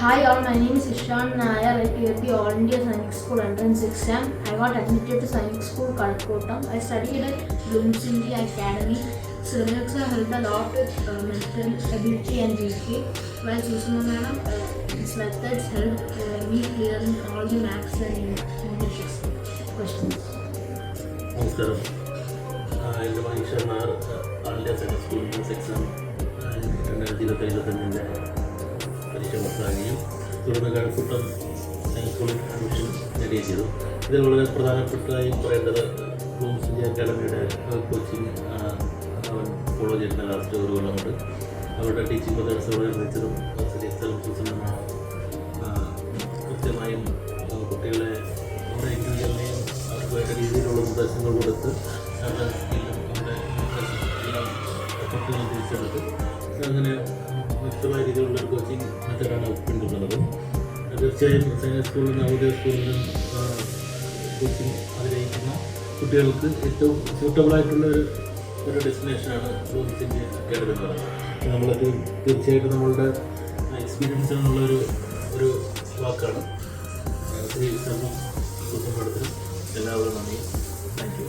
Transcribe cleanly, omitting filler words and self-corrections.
Hi all, my name is Ishan Nair. I cleared the All India Sainik School entrance exam. I got admitted to Sainik School, Kalkottam. I studied at Bloomsbury Academy. Syllabus helped a lot with mental ability and GK. While Susuma Madam, its methods helped me clearing all the maths and English questions. നമസ്കാരം. എൻ്റെ മകൻ ഈശ്വർ നായർ ആൾ India സൈനിക് school entrance exam 2025-25 പരീക്ഷ പാസ്സാകുകയും തുടർന്ന് Kazhakkoottam science സ്കൂളിൽ admission നേടുകയും ചെയ്തു. ഇതിൽ വളരെ പ്രധാനപ്പെട്ടതായി പറയേണ്ടത് ബ്ലൂംസ്ബറി അക്കാഡമിയുടെ കോച്ചിങ് അവൻ ഫോളോ ചെയ്യുന്ന ലാസ്റ്റ് ഒരു കൊല്ലം കൊണ്ട് അവരുടെ ടീച്ചിങ് മെത്തേഡ്സ് വളരെ മികച്ചതും സ്ഥലം സൂചനമാണ്. കൃത്യമായും കുട്ടികളെ നമ്മുടെ ഇൻഡിവിജ്വലിനെയും അവർക്ക് വേണ്ട രീതിയിലുള്ള നിർദ്ദേശങ്ങൾ കൊടുത്ത് അവരുടെ സ്കില്ലും അവരുടെ എല്ലാം എഫക്റ്റുകൾ തിരിച്ചെടുത്ത് അങ്ങനെ വ്യക്തമായ രീതിയിലുള്ള ഒരു കോച്ചിങ് മെത്തേഡാണ് പിന്തുടരുന്നത്. തീർച്ചയായും സൈനിക് സ്കൂളിലും നവോദയ സ്കൂളിലും കോച്ചിങ് ആഗ്രഹിക്കുന്ന കുട്ടികൾക്ക് ഏറ്റവും സ്യൂട്ടബിളായിട്ടുള്ള ഒരു ഡെസ്റ്റിനേഷനാണ് ബ്ലൂംസ്ബറി അക്കാഡമി എന്ന് പറയുന്നത്. നമ്മളത് തീർച്ചയായിട്ടും നമ്മളുടെ എക്സ്പീരിയൻസ് എന്നുള്ള ഒരു വാക്കാണ്. ഈ ശ്രമം എല്ലാവരും നന്ദി. Thank you.